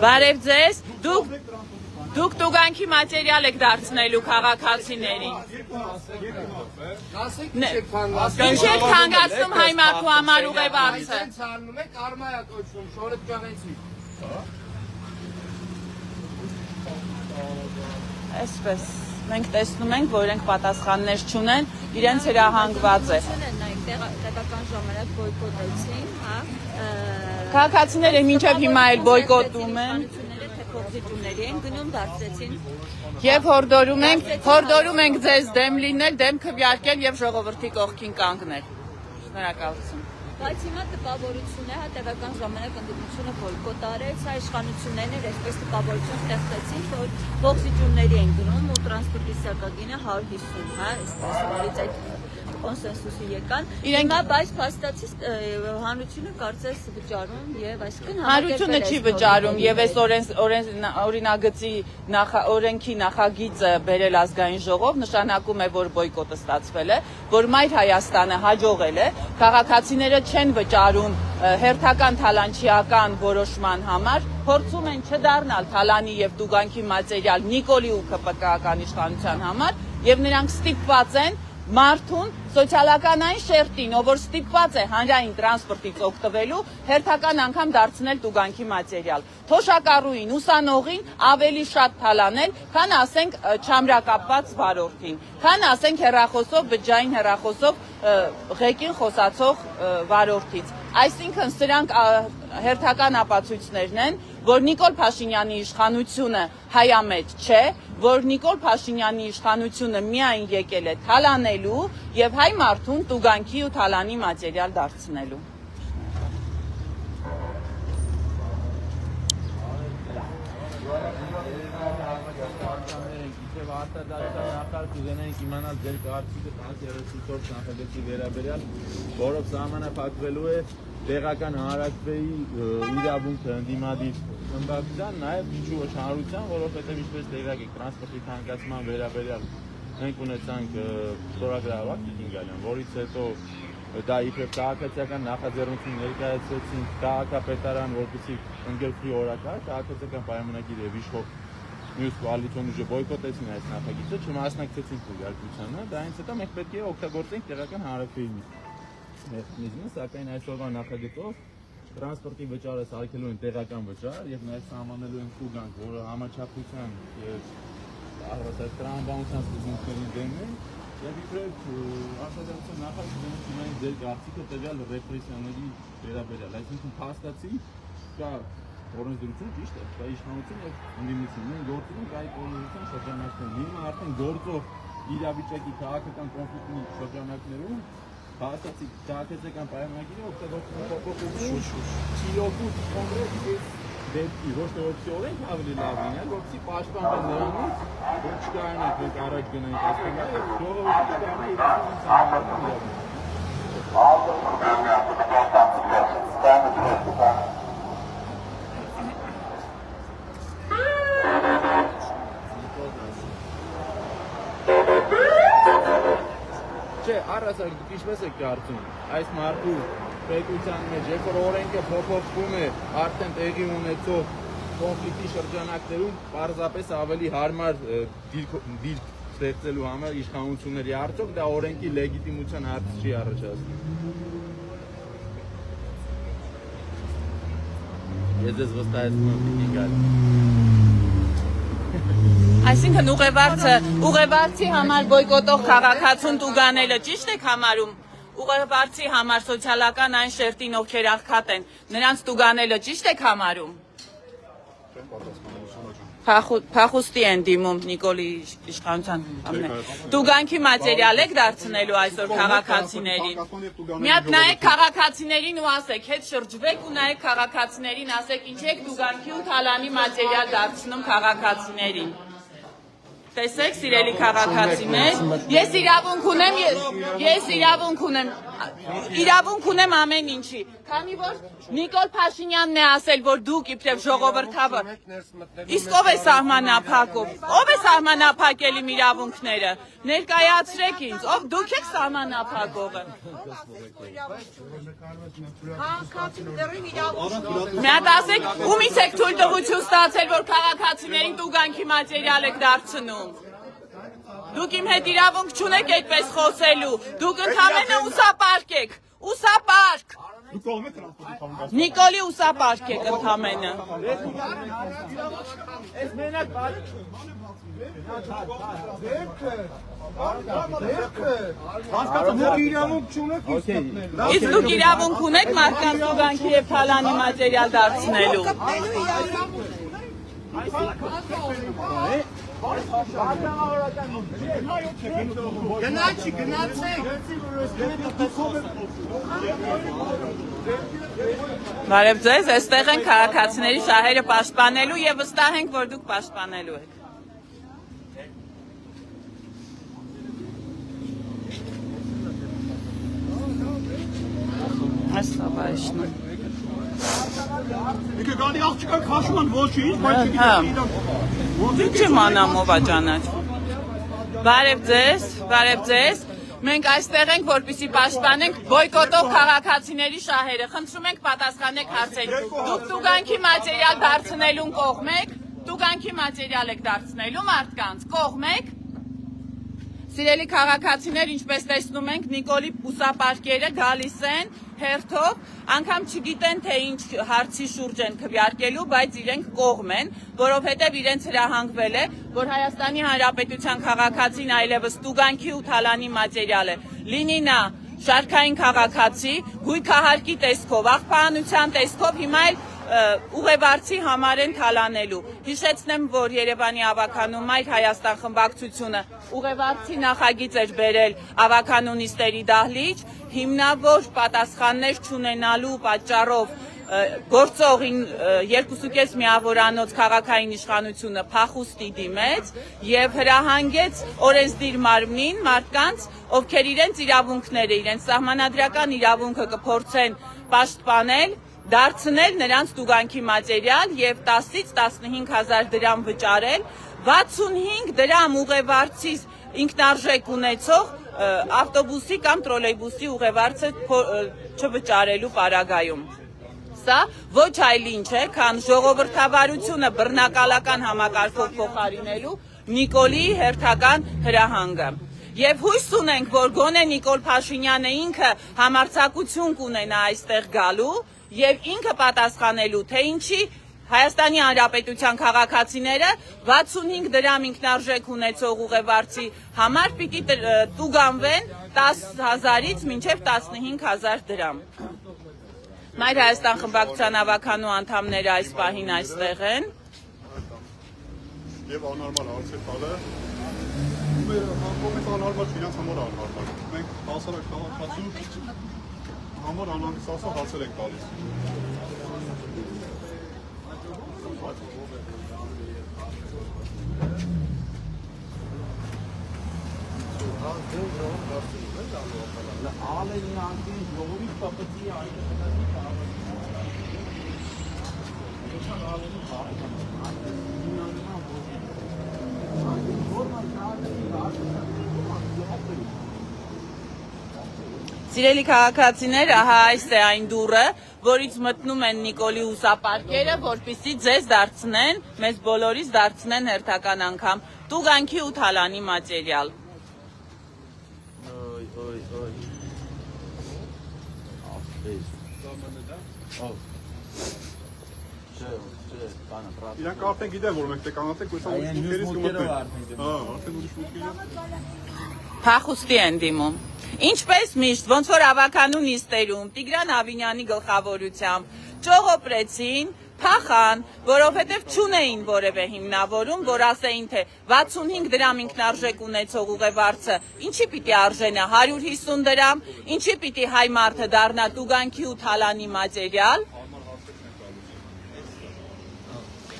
Բարև ձեզ, դուք տուգանքի մատերիալ եք դարձնելու քաղաքացիներին։ Ինչ եք թանկացնում հայ մարդու համար ուղևորցը։ Այսպես մենք տեսնում ենք, որ իրենք պատասխաններ չունեն, իրենց հրահանգված է։ Տեղական ժամանակ բոյկոտեցին, հա։ Քաղաքացիները մինչև հիմա էլ բոյկոտում են։ Փոխզիջումների են գնում դարձեցին։ Եվ հորդորում ենք ձեզ դեմ լինել, դեմ քվեարկել եւ ժողովրդի կողքին կանգնել։ Շնորհակալություն։ Բայց հիմա տպավորություն է, հա տեղական ժամանակ ընդդիմությունը բոյկոտ արեց, հա իշխանություններն էլ այսպես տպավորություն ստեղծեցին, որ փոխզիջումների են գնում ու տրանսպորտի սակագինը 150, հա, այսպես որից այդ կոնսենսուսի եկան։ Հիմա բայց փաստացի հանրությունը կարծես վճարում եւ այսինքն հանրությունը չի վճարում եւ այս օրինագծի օրենքի նախագիծը բերել ազգային ժողով նշանակում է, որ բոյկոտը ստացվել է, որ Մայր Հայաստանը հաջողել է, քաղաքացիները չեն վճարում հերթական թալանչիական որոշման համար, փորձում են չդառնալ թալանի եւ տուգանքի մատերիալ Նիկոլի ու ԿՊԿ-ական իշխանության համար եւ նրանք ստիպված են մարդուն սոցիալական այն շերտին, ով որ ստիպված է հանրային տրանսպորտից օգտվելու, հերթական անգամ դարձնել տուգանքի մատերիալ։ Թոշակառուին, ուսանողին ավելի շատ թալանել, քան ասենք չամրակապված վարորդին, քան ասենք հեռախոսով, բջջային հեռախոսով ղեկին խոսացող վարորդից։ Այսինքն սրանք հերթական ապացույցներն են, որ Նիկոլ Փաշինյանի իշխանությունը հայամետ չէ, որ Նիկոլ Փաշինյանի իշխանությունը միայն եկել է թալանելու եւ հայ մարդուն տուգանքի ու թալանի մատերիալ դարձնելու։ Կուզենայինք իմանալ ձեր կարծիքը 10-34 նախագծի վերաբերյալ, որով սահմանափակվելու է տեղական հանրակրվեի իրավունքը ընդդիմադիր խմբակցության, նաև միջուկը շահառության, որովհետև ինչպես տեղյակ եք տրանսպորտի թանկացման վերաբերյալ մենք ունեցանք ստորագրավակ Կիկինգալյան, որից հետո դա իբրև քաղաքացիական նախաձեռնություն ներկայացրեցին քաղաքապետարան, որպեսզի ընդգրկվի օրակարգ, քաղաքացիական պայմանագիր եւ իշխող մյուս կոալիցիոն ուժը բոյկոտեցին այս նախագիծը, չմասնակցեցին քվեարկությանը, դրանից հետո մենք պետք է օգտագործենք տեղական հանրակրվեի մեխանիզմը, սակայն այսօրվա նախագծով տրանսպորտի վճարը սարքելու են տեղական վճար եւ նաեւ սահմանելու են տուգանք, որը համաչափության եւ տրամաբանության սկզբունքներին դեմ է եւ իբրև արտադրության նախագծում ունեն ձեր կարծիքը տվյալ ռեպրեսիաների վերաբերյալ, այսինքն փաստացի կա օրենսդրություն, ճիշտ է, կա իշխանություն եւ ընդդիմություն, մենք գործում ենք այդ օրենսդրության շրջանակներում, հիմա արդեն գործող իրավիճակի քաղաքական կոնֆլիկտի շրջանակներում փաստացի քաղաքացիական պայմանագիրը օգտագործում է փոփոխություն, ցիլոգուտ կոնկրետ դեպքի, ոչ թե որպեսզի օրենք ավելի լավ լինել, որպեսզի պաշտպանվեն նրանից, որ չկարողանանք մենք առաջ գնանք ասում եւ ժողովուրդը կարողանա իրական Չէ, առասարակ դուք ինչպես եք կարծում, այս մարդու պետության մեջ, երբ որ օրենքը փոփոխվում է արդեն տեղի ունեցող կոնֆլիկտի շրջանակներում, պարզապես ավելի հարմար դիրք ստեղծելու համար իշխանությունների արդյոք դա օրենքի լեգիտիմության հարց չի առաջացնում։ Ես ձեզ վստահեցնում եմ Կիկինգալ։ Այսինքն ուղևորցի համար բոյկոտող քաղաքացուն տուգանելը ճիշտ եք համարում, ուղևորցի համար սոցիալական այն շերտին, ովքեր աղքատ են, նրանց տուգանելը ճիշտ եք համարում։ Փախուստի են դիմում Նիկոլի իշխանության համներ։ Տուգանքի մատերիալ եք դարձնելու այսօր քաղաքացիներին։ Մի հատ նայեք քաղաքացիներին ու ասեք, հետ շրջվեք ու նայեք քաղաքացիներին, ասեք ինչ եք տուգանքի ու թալանի մատերիալ դարձնում քաղաքացիներին։ Տեսեք, սիրելի քաղաքացիներ, ես իրավունք ունեմ իրավունք ունեմ ամեն ինչի։ Քանի որ Նիկոլ Փաշինյանն է ասել, որ դուք իբրև ժողովրդավար։ Իսկ ով է սահմանափակում։ Ով է սահմանափակել իմ իրավունքները։ Ներկայացրեք ինձ, ով դուք եք սահմանափակողը։ Մի հատ ասեք, ումից եք թույլտվություն ստացել, որ քաղաքացիներին տուգանքի մատերիալ եք դարձնում։ Դուք իմ հետ իրավունք չունեք այդպես խոսելու, դուք ընդամենը ուսապարկ եք, ուսապարկ։ Նիկոլի ուսապարկ եք ընդամենը։ Իսկ դուք իրավունք ունեք մարդկանց տուգանքի և թալանի մատերիալ դարձնելու։ Բարև ձեզ, այստեղ են քաղաքացիների շահերը պաշտպանելու և վստահ ենք, որ դուք պաշտպանելու եք։ Այստեղ բայշն է։ Եկե գալի աղջիկան քաշում են ոչինչ, բայց չգիտեմ Ինչ եմ անամ ովա ճանաչ։ Բարև ձեզ։ Մենք այստեղ ենք, որպեսզի պաշտպանենք բոյկոտող քաղաքացիների շահերը։ Խնդրում ենք պատասխանեք հարցերին։ Դուք տուգանքի մատերիալ դարձնելուն կողմ եք։ Տուգանքի մատերիալ եք դարձնելու մարդկանց կողմ եք։ Սիրելի քաղաքացիներ, ինչպես տեսնում ենք, Նիկոլի ուսապարկերը գալիս են հերթով, անգամ չգիտեն, թե ինչ հարցի շուրջ են քվեարկելու, բայց իրենք կողմ են, որովհետև իրենց հրահանգվել է, որ Հայաստանի Հանրապետության քաղաքացին այլևս տուգանքի ու թալանի մատերիալ է, լինի նա շարքային քաղաքացի, գույքահարկի տեսքով, աղբահանության տեսքով, հիմա էլ ուղևորցի համար են թալանելու։ Հիշեցնեմ, որ Երևանի ավականու Մայր Հայաստան խմբակցությունը ուղևորցի նախագիծ էր բերել ավականու նիստերի դահլիճ, հիմնավոր պատասխաններ չունենալու պատճառով գործողին 2.5 միավորանոց քաղաքային իշխանությունը փախուստի դիմեց եւ հրահանգեց օրենսդիր մարմնին մարդկանց, ովքեր իրենց իրավունքները, իրենց սահմանադրական իրավունքը կփորձեն պաշտպանել, դարձնել նրանց տուգանքի մատերիալ եւ 10-ից 15,000 դրամ վճարել, 65 դրամ ուղևորցի ինքնարժեք ունեցող ավտոբուսի կամ տրոլեյբուսի ուղևորցը չվճարելու պարագայում։ Սա ոչ այլ ինչ է, քան ժողովրդավարությունը բռնակալական համակարգով փոխարինելու Նիկոլի հերթական հրահանգը։ Եվ հույս ունենք, որ գոնե Նիկոլ Փաշինյանը ինքը համարձակություն կունենա այստեղ գալու եւ ինքը պատասխանելու, թե ինչի Հայաստանի Հանրապետության քաղաքացիները 65 դրամ ինքնարժեք ունեցող ուղևորցի համար պիտի տուգանվեն 10,000-ից մինչև 15,000 դրամ։ Մայր Հայաստան խմբակցության ավականու անդամները այս պահին այստեղ են։ Եվ անհարմար հարց է տալը։ Մենք անհարմար իրենց համար անհարմար։ Մենք հասարակ քաղաքացու համար անհանգստացող հարցեր ենք տալիս։ Սիրելի քաղաքացիներ, ահա այս է այն դուռը, որից մտնում են Նիկոլի ուսապարկերը, որպեսզի ձեզ դարձնեն, մեզ բոլորից դարձնեն հերթական անգամ տուգանքի ու թալանի մատերիալ։ Իրանք արդեն գիտեն, որ մենք տեկանացեք, որ սա ուրիշ մուտքերից կմտնեն։ Արդեն ուրիշ մուտքերի։ Փախուստի են դիմում։ Ինչպես միշտ, ոնց որ ավականու նիստերում Տիգրան Ավինյանի գլխավորությամբ ճողոպրեցին, փախան, որովհետև չունեին որևէ հիմնավորում, որ ասեին, թե 65 դրամ ինքնարժեք ունեցող ուղևորցը ինչի պիտի արժենա 150 դրամ, ինչի պիտի հայ մարդը դառնա տուգանքի ու թալանի մատերիալ։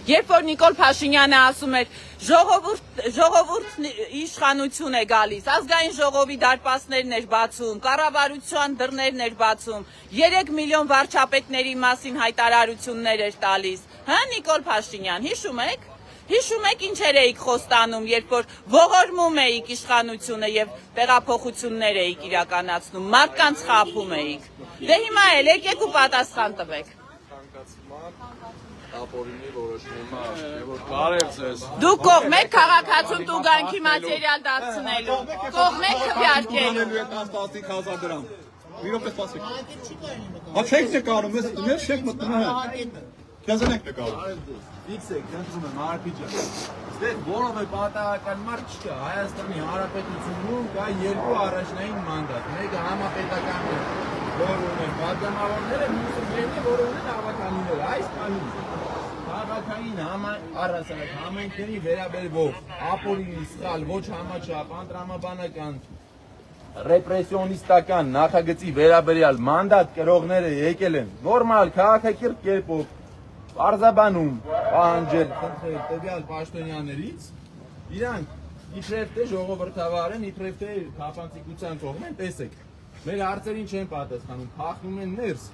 Երբ որ Նիկոլ Փաշինյանը ասում էր ժողովուրդ իշխանություն է գալիս, ազգային ժողովի դարպասներն էր բացում, կառավարության դռներն էր բացում, 3 միլիոն վարչապետների մասին հայտարարություններ էր տալիս, հա Նիկոլ Փաշինյան, հիշում եք։ Հիշում եք ինչեր էիք խոստանում, երբ որ ողորմում էիք իշխանությունը եւ տեղափոխություններ էիք իրականացնում, մարդկանց խաբում էիք։ Դե հիմա էլ եկեք ու պատասխան տվեք։ Ապօրինի որոշումը, որ բարև ձեզ։ Դուք կողմեք քաղաքացուն տուգանքի մատերիալ դարձնելու, կողմեք քվեարկելու։ 15,000 դրամ։ Մի րոպե սպասեք։ Հա չեք նկարում, ես չեք մտնում հա։ Կազանեք նկարում։ Իքսեք, դրում եմ Արփիջան։ Ստեղ որով է պատահական մարդ չկա, Հայաստանի Հանրապետությունում կա երկու առաջնային մանդատ, մեկը համապետական է, որ ունեն պատգամավորները, մյուսը մեկը, որ ունեն հավաքանիները, այս կանին քաղաքային առասարակ համայնքների վերաբերվող ապօրինի սխալ, ոչ համաչափ, անտրամաբանական, ռեպրեսիոնիստական նախագծի վերաբերյալ մանդատ կրողները եկել են նորմալ քաղաքակիրթ կերպով Պարզաբանում պահանջել խնդրել տվյալ պաշտոնյաներից, իրանք իբրև թե ժողովրդավար են, իբրև թե թափանցիկության կողմ են, տեսեք, մեր հարցերին չեն պատասխանում, փախնում են ներս,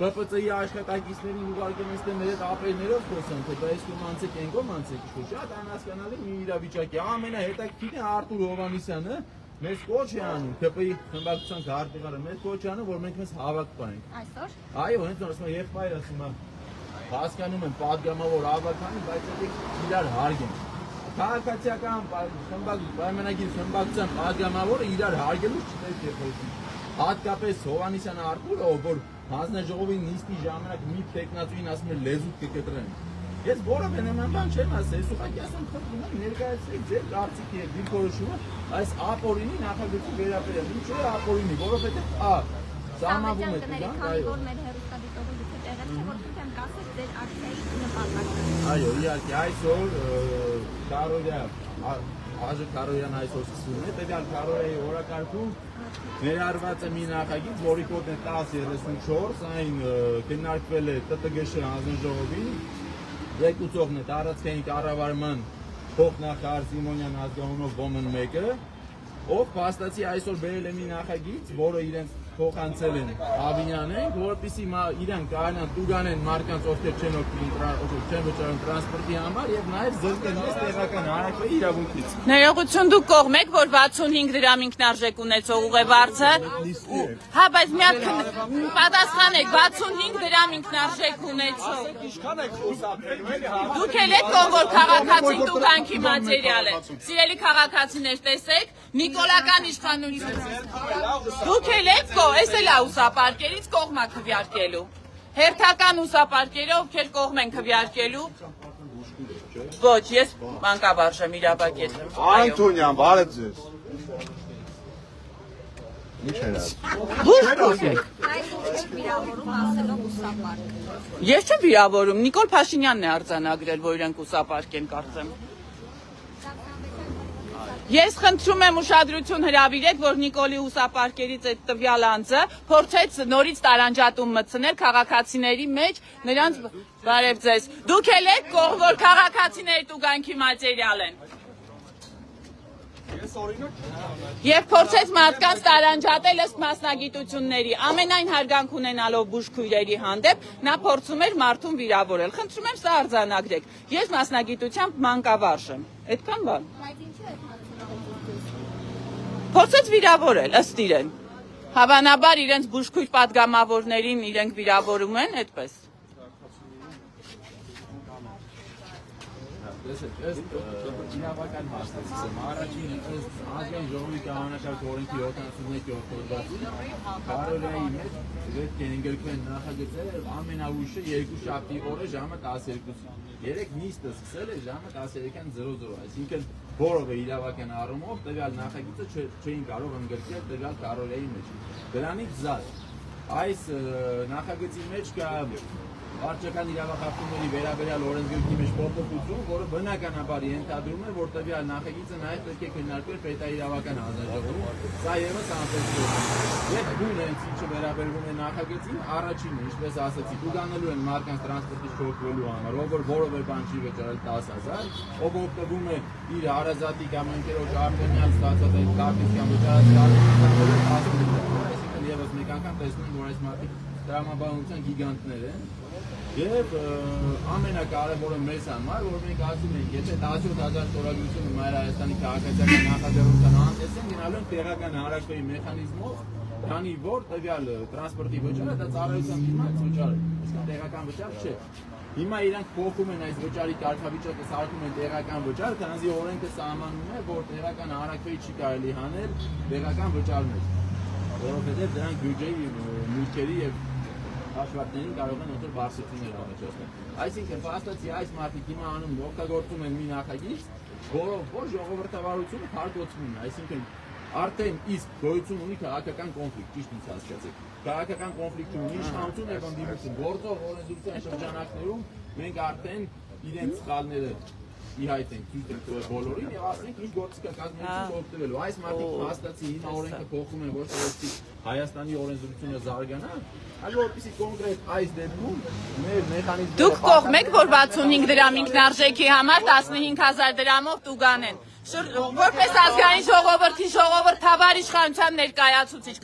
ՊՊՑ-ի աշխատակիցներին ուղարկել են ստե մեր հետ ապերներով խոսան, թե դա իսկ մանցեք են գոմանցեք, շատ անհասկանալի մի իրավիճակ է, ամենահետաքրքիրն է Արտուր Հովհաննիսյանը մեզ կոչ է անում, ԿՊ-ի խմբակցության քարտուղարը մեզ կոչ է անում, որ մենք մեզ հավաք պահենք։ Այսօր։ Այո, հենց ասում եմ, եղբայրը ասում է հասկանում եմ պատգամավոր ավականի, բայց եկեք իրար հարգենք։ Քաղաքացիական պայմանագիր խմբակցության պատգամավորը իրար հարգելուց չպետք է խոսի։ Հատկապես Հովհաննիսյանը Արտուրը, որ հանձնաժողովի նիստի ժամանակ մի տեխնացուին ասում է լեզուկ կկտրեն։ Ես որևէ նման բան չեմ ասել, ես ուղղակի ասում խնդրում եմ ներկայացրեք ձեր կարծիքի եւ դիրքորոշումը այս ապօրինի նախագծի վերաբերյալ։ Ինչու է ապօրինի, որովհետեւ սահմանվում է դրանք, այո։ Այո, իհարկե, այսօր Կարորյա, Աժը Կարորյան այսօր սկսվում է, տվյալ Կարորյայի օրակարգում ներառված է մի նախագիծ, որի կոդն է 1034, այն քննարկվել է ՏՏԳՇ հանձնաժողովին, եկուցողն է տարածքային կառավարման փոխնախարար Սիմոնյան ազգանունով Ոմն 1-ը, ով փաստացի այսօր բերել է մի նախագիծ, որը իրենց փոխանցել են Աբինյանին, որպեսզի իրանք կարողանան տուգանեն մարդկանց, ովքեր չեն վճարում տրանսպորտի համար եւ նաեւ զրկեն մեզ տեղական հանրակրթի իրավունքից։ Ներողություն, դուք կողմեք, որ 65 դրամ ինքնարժեք ունեցող ուղևորցը։ Հա, բայց մի հատ պատասխանեք, 65 դրամ ինքնարժեք ունեցող։ Ինչքան եք խոսափելու էլի հա։ Դուք էլ եք կողմ, որ քաղաքացին տուգանքի մատերիալ է։ Սիրելի քաղաքացիներ, տեսեք, նիկոլական իշխանություն։ Դուք էլ եք Էս էլ է ուսապարկերից կողմ է քվեարկելու։ Հերթական ուսապարկերը, ովքեր կողմ են քվեարկելու։ Ոչ, ես մանկավարժ եմ, իրավագետ եմ։ Անտոնյան, բարև ձեզ։ Ինչ էր ասում։ Դուք խոսեք։ Այս վիրավորում ասելով ուսապարկ։ Ես չեմ վիրավորում, Նիկոլ Փաշինյանն է արձանագրել, որ իրենք ուսապարկ են, կարծեմ։ Ես խնդրում եմ ուշադրություն հրավիրեք, որ Նիկոլի ուսապարկերից այդ տվյալ անձը փորձեց նորից տարանջատում մտցնել քաղաքացիների մեջ, նրանց բարև ձեզ։ Դուք էլ եք կողմ, որ քաղաքացիների տուգանքի մատերիալ են։ Եվ փորձեց մարդկանց տարանջատել ըստ մասնագիտությունների, ամենայն հարգանք ունենալով բուժքույրերի հանդեպ, նա փորձում էր մարդուն վիրավորել։ Խնդրում եմ սա արձանագրեք։ Ես մասնագիտությամբ մանկավարժ եմ։ Այդքան բան։ Փորձեց վիրավորել ըստ իրեն։ Հավանաբար իրենց բուժքույր պատգամավորներին իրենք վիրավորում են, այդպես։ Իրավական մասնակցում առաջին ըստ ազգային ժողովի կանոնակարգ օրենքի 71-րդ հոդվածի Կարորյայի մեջ պետք է ընդգրկվեն նախագծերը ամենաուշը երկուշաբթի օրը ժամը 12-ին։ Երեք նիստը սկսել է ժամը 13:00, այսինքն որևէ իրավական առումով տվյալ նախագիծը չէին կարող ընդգրկել տվյալ Կարորյայի մեջ։ Դրանից զատ այս նախագծի մեջ կա վարչական իրավախախտումների վերաբերյալ օրենսգրքի մեջ փոփոխություն, որը բնականաբար ենթադրում է, որ տվյալ նախագիծը նաև պետք է քննարկվեր պետաիրավական հանձնաժողովում, սա ևս անպետք է։ Եվ բուն հենց ինչը վերաբերվում է նախագծին, առաջինը, ինչպես ասացի, տուգանելու են մարդկանց տրանսպորտից չօգտվելու համար, ով որ որևէ բան չի վճարել 10,000, ով օգտվում է իր հարազատի կամ ընկերոջ Արտեմյան ստացած այդ կարտից կամ վճարած կարտից, այսինքն ևս մեկ անգամ տեսնում ենք, որ այս մարդիկ տրամաբանության գիգանտներ են։ Եվ ամենակարևորը մեզ համար, որ մենք ասում ենք, եթե 17,000 ստորագրությունը Մայր Հայաստանի քաղաքացիական նախաձեռնության հանդես են, գնալու են տեղական հարաշվեի մեխանիզմով, քանի որ տվյալ տրանսպորտի վճարը դա ծառայության դիմաց վճար է, իսկ տեղական վճար չէ։ Հիմա իրանք փոխում են այս վճարի կարգավիճակը, սարքում են տեղական վճար, քանզի օրենքը սահմանում է, որ տեղական հարաշվեի չի կարելի հանել տեղական վճարներ, որովհետև դրանք բյուջեի մուտքերի եւ հաշվարկներին կարող են օտար բարձրություններ առաջացնել։ Այսինքն, փաստացի այս մարդիկ հիմա անում օգտագործում են մի նախագիծ, որով որ ժողովրդավարությունը փակոցվում է, այսինքն արդեն իսկ գոյություն ունի քաղաքական կոնֆլիկտ, ճիշտ ինձ հասկացեք։ Քաղաքական կոնֆլիկտ ունի իշխանություն եւ ընդդիմություն, գործող օրենսդրության շրջանակներում մենք արդեն իրենց սխալները իհայտ ենք ցույց տվել բոլորին եւ ասենք ինչ գործ կա կազմակերպություն օգտվելու։ Այս մարդիկ հաստատի հիմա օրենքը փոխում են, որ որպեսզի Հայաստանի օրենսդրությունը զարգանա, այլ որպեսզի կոնկրետ այս դեպքում մեր մեխանիզմը Դուք կողմեք, որ 65 դրամ ինքնարժեքի համար 15,000 դրամով տուգանեն։ Որպես ազգային ժողովրդի ժողովրդավար իշխանության ներկայացուցիչ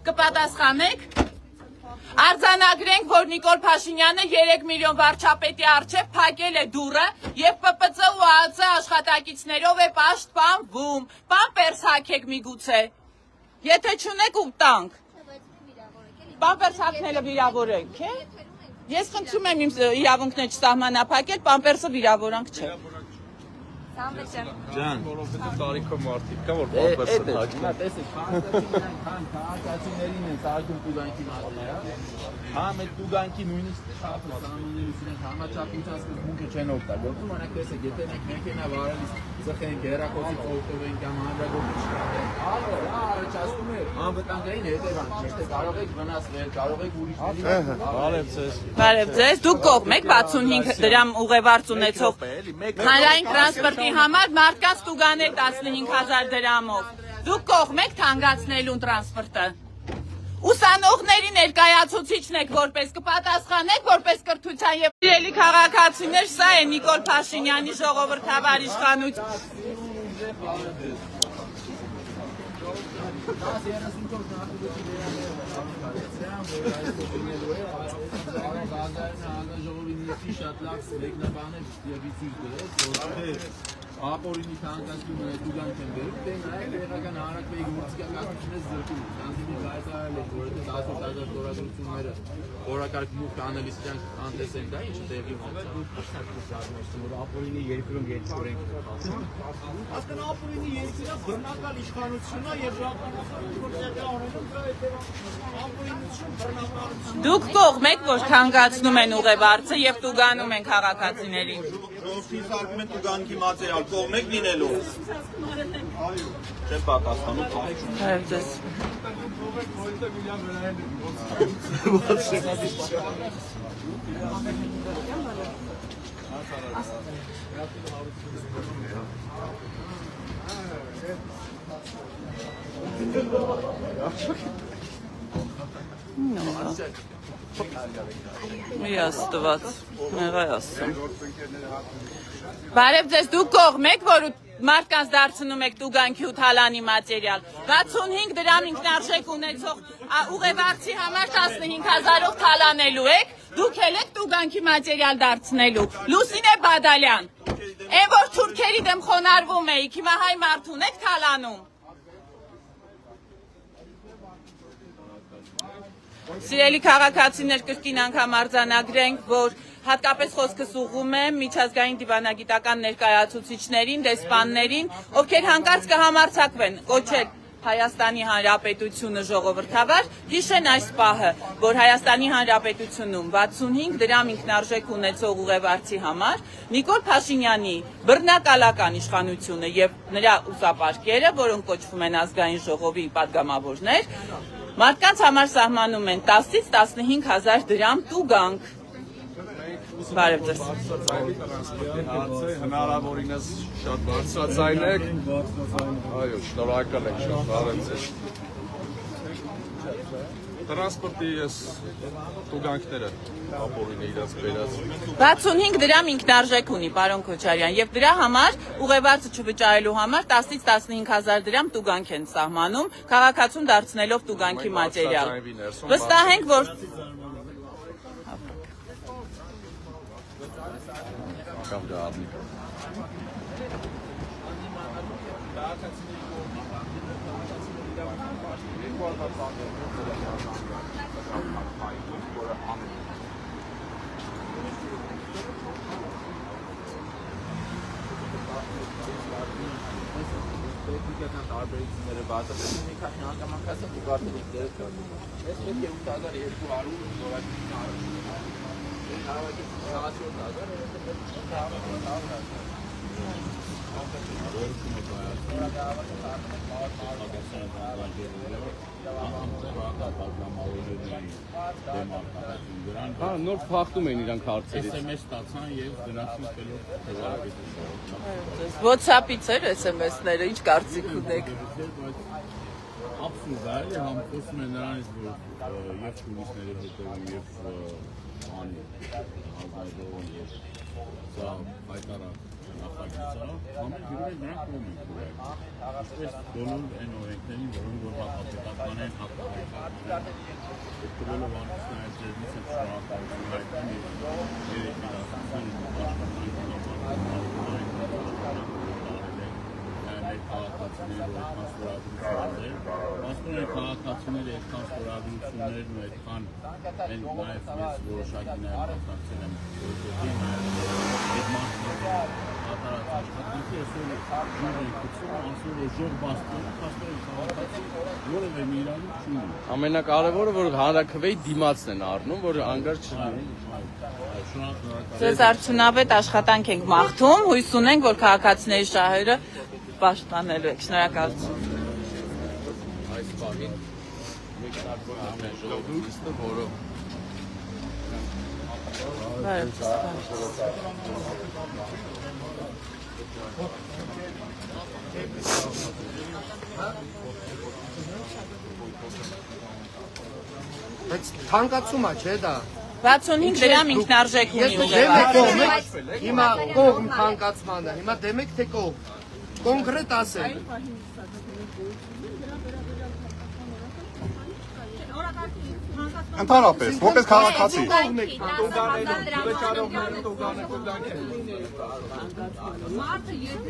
կպատասխանեք։ Արձանագրենք, որ Նիկոլ Փաշինյանը 3 միլիոն վարչապետի առջև փակել է դուռը եւ ՊՊՑ ու ԱԱՑ աշխատակիցներով է պաշտպանվում։ Պամպերս հագեք միգուցե։ Եթե չունեք ու տանք։ Պամպերս հագնելը վիրավորենք, է։ Ես խնդրում եմ իմ իրավունքներ չսահմանափակել, պամպերսը վիրավորանք չէ։ Ջան, որովհետեւ տարիքով մարդիկ կա, որ պամպերսը հագնում։ Հիմա տեսեք, փաստացիորեն քաղաքացիներին են սարքում տուգանքի մատերիալ, համ այդ տուգանքի նույնիսկ շապը սահմանելուց իրենք համաչափության սկզբունքը չեն օգտագործում, օրինակ տեսեք, եթե մենք մեքենա վարելիս ծխենք, հեռախոսից օգտվենք կամ հանրագործիչ չկարենք, առաջացնում է անվտանգային հետևանք, ճիշտ է, կարող եք վնասվել, կարող եք ուրիշների Բարև ձեզ։ Բարև ձեզ, դուք կողմեք 65 դրամ ուղևորց ունեցող հանրային տրանսպորտի համար մարդկանց տուգանել 15,000 դրամով։ Դուք կողմեք թանկացնելուն տրանսպորտը։ Ուսանողների ներկայացուցիչն եք, որպես կպատասխանեք, որպես կրթության եւ իրելի քաղաքացիներ, սա է Նիկոլ Փաշինյանի ժողովրդավար ապօրինի թանկացումը տուգանք են բերում, դե նաև տեղական հանրակրվեի գործիքակազմությունից զրկում, քանզի հայտարարել եք, որ այդ 18,000 ստորագրությունները օրակարգ մուտք անելիս իրանք հանդես են գա, ինչը տեղի ունեցավ։ որ ապօրինի երկրում երկրորեն հասկան ապօրինի երկիրը բռնակալ իշխանությունն է եւ Դուք կողմեք, որ թանկացնում են ուղևորցը եւ տուգանում են քաղաքացիներին։ ժողովրդի սարքում են տուգանքի մատերիալ կողմեք լինելու։ Չեմ պատասխանում։ Բարև ձեզ։ Մի աստված, մեղա ասում։ Բարև ձեզ, դուք կողմեք, որ մարդկանց դարձնում եք տուգանքի ու թալանի մատերիալ։ 65 դրամ ինքնարժեք ունեցող ուղևորցի համար 15,000-ով թալանելու եք, դուք էլ եք տուգանքի մատերիալ դարձնելու։ Լուսինե Բադալյան, այն որ թուրքերի դեմ խոնարհվում էիք, հիմա հայ մարդուն եք թալանում։ Սիրելի քաղաքացիներ, կրկին անգամ արձանագրենք, որ հատկապես խոսքս ուղղում է միջազգային դիվանագիտական ներկայացուցիչներին, դեսպաններին, ովքեր հանկարծ կհամարձակվեն կոչել Հայաստանի Հանրապետությունը ժողովրդավար, հիշեն այս պահը, որ Հայաստանի Հանրապետությունում 65 դրամ ինքնարժեք ունեցող ուղևորցի համար Նիկոլ Փաշինյանի բռնակալական իշխանությունը եւ նրա ուսապարկերը, որոնք կոչվում են ազգային ժողովի պատգամավորներ, Մարդկանց համար սահմանում են 10-ից 15,000 դրամ տուգանք։ Բարև ձեզ։ Հնարավորինս շատ բարձրացնեք։ Այո, շնորհակալ ենք շատ, բարև ձեզ։ Տրանսպորտի ես տուգանքները ապօրինը իրաց բերած։ 65 դրամ ինքնարժեք ունի, պարոն Քոչարյան, եւ դրա համար ուղևորը չվճարելու համար 10-ից 15,000 դրամ տուգանք են սահմանում, քաղաքացուն դարձնելով տուգանքի մատերիալ։ Վստահ ենք, որ Կամ դա առնի։ Տեխնիկական տարբերությունները բացատրեցին մի քանի հանգամանքացը ուղղորդել դեր կա։ Ես պետք է 8200 դոլարին արժի։ Հավաքեցի 40000 Հա, նոր փախտում են իրանք հարցերից։ SMS ստացան եւ դրանցից կելով WhatsApp-ից էր SMS-ները, ինչ կարծիք ունեք։ Абսուրդ է, էլի համ խոսում են նրանից, որ եւ տուրիստները հետևում եւ անի հազարդոն եւ սա հայտարար նախագիծը, ամեն գյուղը նրանք կողմ են կուրել։ Այսպես բոլոր այն օրենքներին, որոնք որ հապետական են հապետական, դրելով անցնայից ձերնից են շնորհակալություն հայտնում եւ երեք իրացություն քաղաքացիները այդքան ստորագրություններ, ասում են քաղաքացիները այդքան ստորագրություններն ու այդքան են նաև ես որոշակի նաև մասնակցել եմ գործի նաև այդ մասնակցել աշխատանքի այսօր ժող են գցում, ասում որ ժող բաստում, փաստորեն քաղաքացի որևէ մի իրավունք չունի։ Ամենակարևորը, որ հանրաքվեի դիմացն են առնում, որ անգար չլինի։ Ձեզ արդյունավետ աշխատանք ենք մաղթում, հույս ունենք, որ քաղաքացիների շահերը պաշտպանելու եք։ Շնորհակալություն։ Այս պահին մեկնարկում է ժողովուրդը, որը Բարև ձեզ։ Բայց թանկացում է, չէ՞ դա։ 65 դրամ ինքնարժեք Ես ունի դեմ եք ուղևորը։ կողմ, հիմա կողմ թանկացմանը, հիմա դեմ եք թե կողմ։ Կոնկրետ ասեք։ Ընդհանրապես, որպես քաղաքացի։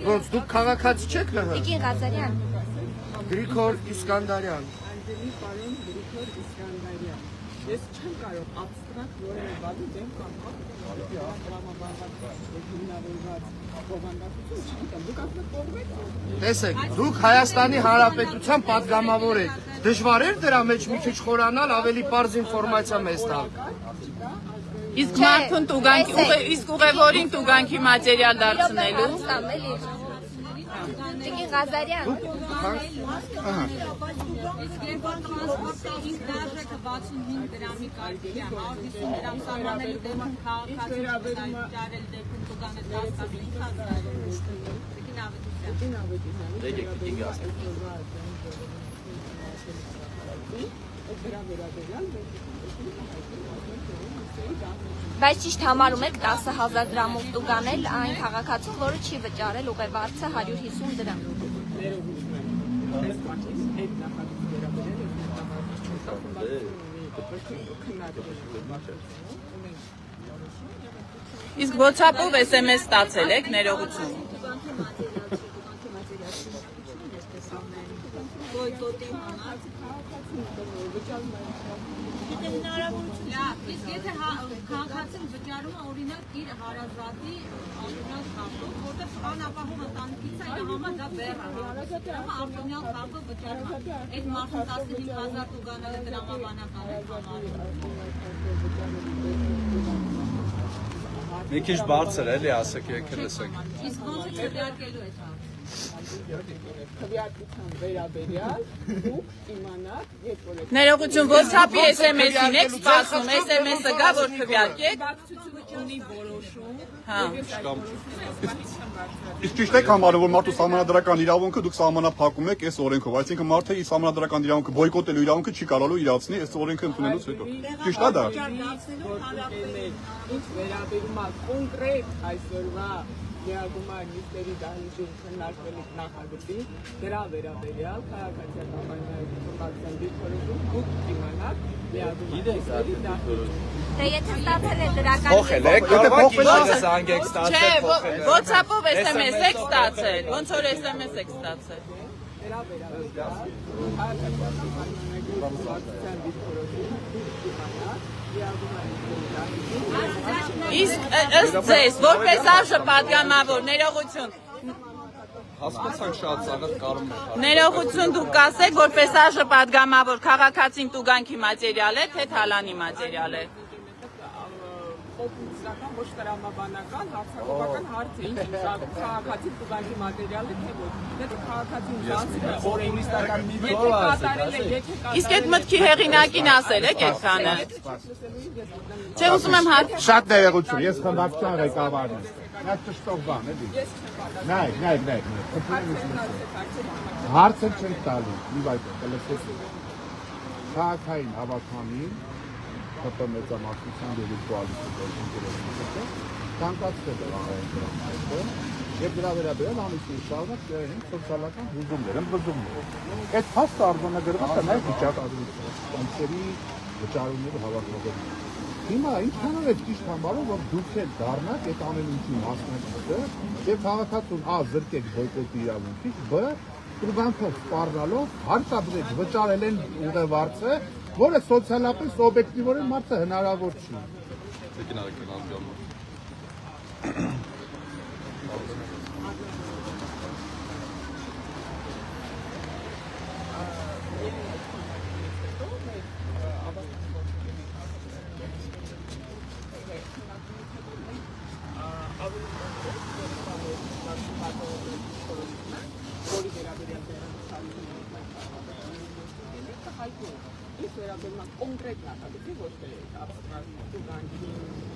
Ոնց դուք քաղաքացի չեք ՀՀ։ Տիկին Ղազարյան։ Գրիգոր Իսկանդարյան։ Ես չեմ կարող abstract որևէ բանի դեմ կամ հիմնավորված բովանդակություն չգիտեմ, դուք ասում եք կողմ եք։ Տեսեք, դուք Հայաստանի Հանրապետության падգամավոր եք։ Դժվար էր դրա մեջ մի քիչ խորանալ, ավելի པարզ ինֆորմացիա մեզ տալ։ Իսկ մարդուն տուգանքի, իսկ ուղևորին տուգանքի մատերիալ դարձնելու։ Տիկին Ղազարյան։ Իսկ երբ որ տրանսպորտը ինքնարժեքը 65 դրամի կարգի է, 150 դրամ սահմանելու դեպքում քաղաքացին վճարել դեպքում տուգանը 10,000 Բայց ճիշտ համարում եք 10,000 դրամով տուգանել այն քաղաքացուն, որը չի վճարել ուղևորցը 150 դրամ։ Իսկ WhatsApp-ով SMS ստացել եք, ներողություն։ Իսկ եթե քաղաքացին վճարում է օրինակ իր հարազատի անունած խաղով, որտեղ բան ապահով ընտանիքից է, իր համար դա բեռ է, արտոնյալ խաղով վճարում է, այդ մարդուն 15,000 տուգանելը դրամաբանական է համարում։ մի քիչ բարձր էլի ասեք, եկել լսեք։ Իսկ ոնց է քվեարկելու այդ հարցը։ քվեարկության վերաբերյալ դուք իմանաք, երբ որ Ներողություն, WhatsApp-ի SMS-ին եք սպասում, SMS-ը գա, որ քվեարկեք։ ունի որոշում, Հա։ Իսկ ճիշտ եք համարում, որ մարդու սահմանադրական իրավունքը դուք սահմանափակում եք այս օրենքով, այսինքն մարդը իր սահմանադրական իրավունքը բոյկոտելու իրավունքը չի կարողանալու իրացնի այս օրենքը ընդունելուց հետո։ Ճիշտ է դա։ ինչ վերաբերում է կոնկրետ այսօրվա Լիագումար նիստերի դահլիճում քննարկվելիք նախագծի դրա վերաբերյալ քաղաքացիական պայմանագրական դիրքորոշում դուք իմանաք Լիագումար նիստերի դահլիճում Դե եթե ստացել է դրական Փոխել եք, կարող եք զանգեք ստացել, Չէ, փոխել եք։ WhatsApp-ով SMS եք ստացել, ոնց որ SMS եք ստացել։ դրա վերաբերյալ քաղաքացիական պայմանագրական դիրքորոշում դուք իմանաք Լիագումար նիստերի դահլիճում Իսկ ըստ ձեզ, որպես արժե պատգամավոր, ներողություն, Հասկացանք շատ ծանոթ կարում եք։ ներողություն դուք կասեք, որպես արժե պատգամավոր, քաղաքացին տուգանքի մատերիալ է, թե թալանի մատերիալ է։ Օգնության ոչ տրամաբանական հարցակողական հարց է, ինչ քաղաքացի տուգանքի մատերիալը թե ոչ։ Դե քաղաքացին զանգում է օրենիստական մի կատարել է, եթե Իսկ այդ մտքի հեղինակին ասել եք այդքանը։ Չէ, ուզում եմ հարց։ Շատ ներողություն, ես խմբակցության ղեկավարն եմ։ Նա ճշտով բան է դի։ Նայեք։ Հարցը չենք տալու, մի վայր լսեք։ Քաղաքային հավաքամին ՀՊ մեծամասնության դեպի կոալիցիայի գործընկերությունը ցանկացել է այդտեղ եւ դրա վերաբերյալ ամիսի շարունակ դերին սոցիալական հուզումներ, ընդվզումներ։ Այդ փաստը արձանագրված է նաեւ վիճակագրությունների վճարումների հավաքագրում։ Հիմա ինչքանով է ճիշտ համարում, որ դուք եք դառնաք այդ ամեն ինչի մասնակիցը եւ քաղաքացուն ա զրկեք բոյկոտի իրավունքից, բ տուգանքով սպառնալով հարկաբրեք վճարել են ուղևորցը, որը սոցիալապես օբյեկտիվորեն մարդը հնարավոր չի։ Ինչ վերաբերում է կոնկրետ նախագծի ոչ թե абստրակտ տուգանքի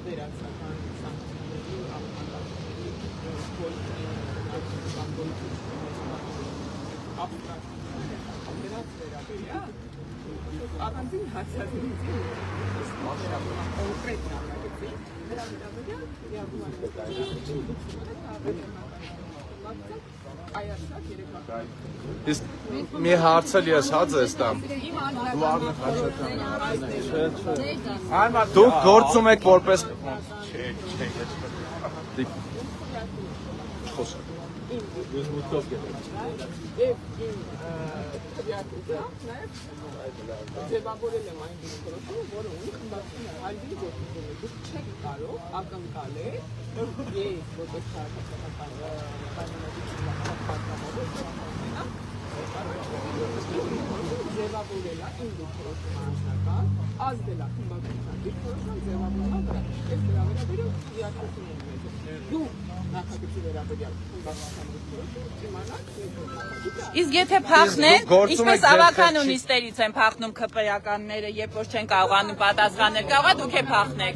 վերացական սանկցիաների ապահովների պոլիտիկայի абստրակտ դրանց վերաբերյալ առանձին հարցազրույցի կոնկրետ նախագծի դրա վերաբերյալ Իսկ մի հարցել ես հա ձեզ տամ։ Դուք գործում եք որպես ձևավորել եմ այն դիրքորոշումը, որը ունի խմբակցությունը հալվի գործունեությունը։ Դուք չեք կարող ակնկալել, որ ես որպես քաղաքացիական ձևավորել է իմ դիրքորոշումը անձնական, ազդել է խմբակցության դիրքորոշման ձևավորման վրա։ Ես դրա վերաբերյալ իհարկություն եմ մեծ։ Դու նախագծի վերաբերյալ խմբակցության դիրքորոշումը իմանաք Իսկ եթե փախնեն, ինչպես ավականու նիստերից են փախնում ԿՊ-ականները, երբ որ չեն կարողանում պատասխանել, կարող է դուք է փախնեք։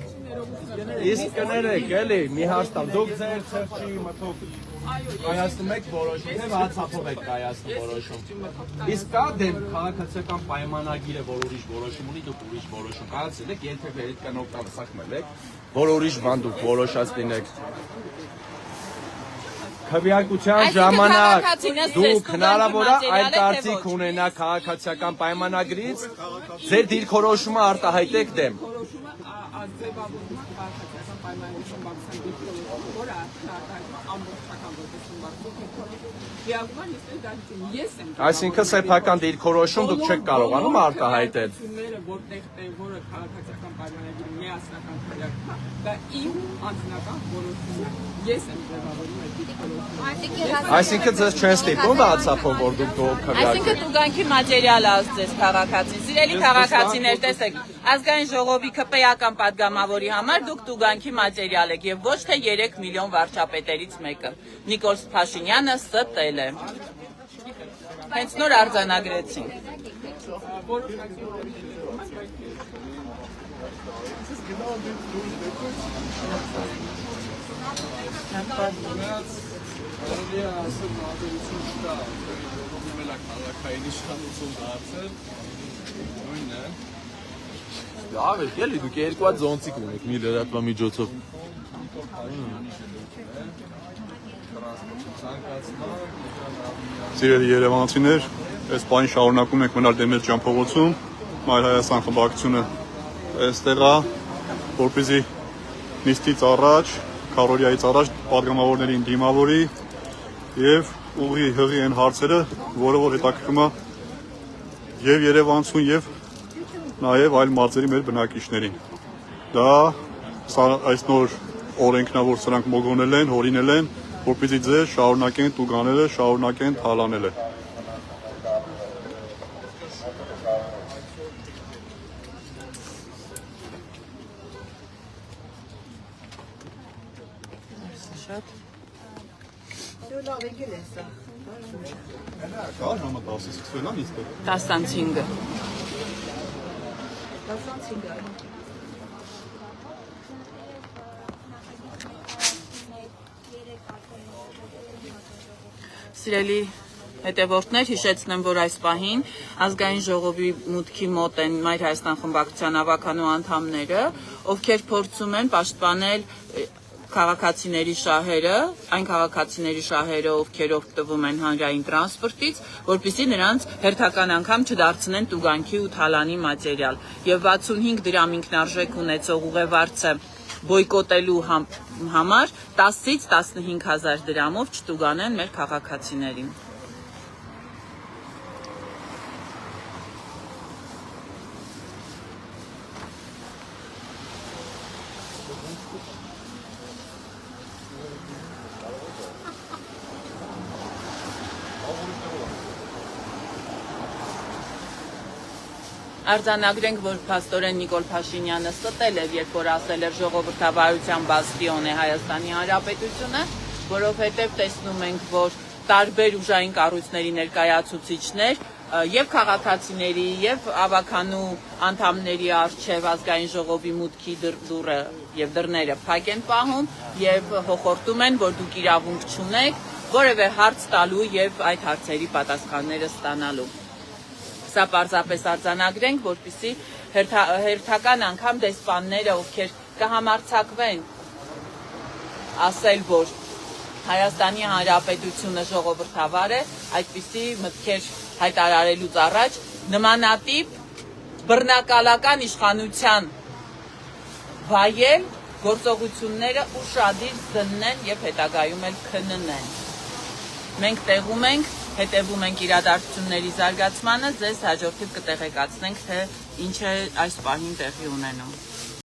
Իսկ կներեք, էլի, մի հաստատ, դուք ձեր ծրճի մտով կայացնում եք որոշում, թե WhatsApp-ով եք կայացնում որոշում։ Իսկ կա դեմ քաղաքացիական պայմանագիրը, որ ուրիշ որոշում ունի, դուք ուրիշ որոշում կայացել եք, եթե այդ կան օգտագործել եք, որ ուրիշ բան դուք որոշած լինեք։ Քվեարկության ժամանակ դուք հնարավոր է այլ կարծիք ունենաք քաղաքացիական պայմանագրից, ձեր դիրքորոշումը արտահայտեք դեմ։ Այսինքն սեփական դիրքորոշում դուք չեք կարողանում արտահայտել։ Որտեղ որը քաղաքացիական պայմանագրի միասնական քվեարկումն է, դա իմ անձնական որոշումն է։ Ես եմ ձևավորում այդ դիպլոմը։ Այսինքն ձեզ չեն ստիպում WhatsApp-ով որ դուք Այսինքն տուգանքի մատերիալը ասցես քաղաքացին։ Սիրելի քաղաքացիներ, տեսեք, ազգային ժողովի ԿՊ-ական падգամավորի համար դուք տուգանքի մատերիալ եք եւ ոչ թե 3 միլիոն վարչապետերից մեկը։ Նիկոլ Փաշինյանը ստել է։ Հենց նոր արձանագրեցին։ Կարելի է ասել մատերություն չկա, ում էլ է քաղաքային իշխանություն դարձել, նույնն է։ Լավ է, էլի դուք երկու հատ զոնցիկ ունեք մի լրատվամիջոցով։ Սիրելի երևանցիներ, այս բանը շարունակում ենք մնալ Դեմիրճյան փողոցում, Մայր Հայաստան խմբակցությունը այստեղ է, որպեսզի նիստից առաջ, քարորիայից առաջ падգամավորներին դիմավորի եւ ուղի հղի այն հարցերը, որը որ հետաքրքրում է եւ Երևանցուն եւ նաեւ այլ մարզերի մեր բնակիչներին։ Դա այս նոր օրենքն է, որ սրանք մոգոնել են, հորինել են, որպեսզի ձեզ շարունակեն տուգանելը, շարունակեն թալանելը։ Կա ժամը 10-ից սկսվել է նիստը։ 15-ը։ Սիրելի հետևորդներ, հիշեցնեմ, որ այս պահին ազգային ժողովի մուտքի մոտ են Մայր Հայաստան խմբակցության ավականու անդամները, ովքեր փորձում են պաշտպանել քաղաքացիների շահերը, այն քաղաքացիների շահերը, ովքեր օգտվում են հանրային տրանսպորտից, որպեսզի նրանց հերթական անգամ չդարձնեն տուգանքի ու թալանի մատերիալ։ Եվ 65 դրամ ինքնարժեք ունեցող ուղևորցը բոյկոտելու համար 10-ից 15,000 դրամով չտուգանեն մեր քաղաքացիներին։ Արձանագրենք, որ փաստորեն Նիկոլ Փաշինյանը ստել է, երբ որ ասել էր ժողովրդավարության բաստիոն է Հայաստանի Հանրապետությունը, որովհետև տեսնում ենք, որ տարբեր ուժային կառույցների ներկայացուցիչներ եւ քաղաքացիների եւ ավականու անդամների արչեւ ազգային ժողովի մուտքի դուռը եւ դռները փակ են պահում եւ հոխորտում են, որ դուք իրավունք չունեք որևէ հարց տալու եւ այդ հարցերի պատասխանները ստանալու։ Սա պարզապես արձանագրենք, որպեսզի հերթական անգամ դեսպանները, ովքեր կհամարձակվեն ասել, որ Հայաստանի Հանրապետությունը ժողովրդավար է, այդպիսի մտքեր հայտարարելուց առաջ նմանատիպ բռնակալական իշխանության վայել գործողությունները ուշադիր դնեն եւ հետագայում էլ քննեն։ Մենք տեղում ենք, հետևում ենք իրադարձությունների զարգացմանը, ձեզ հաջորդիվ կտեղեկացնենք, թե ինչ է այս պահին տեղի ունենում։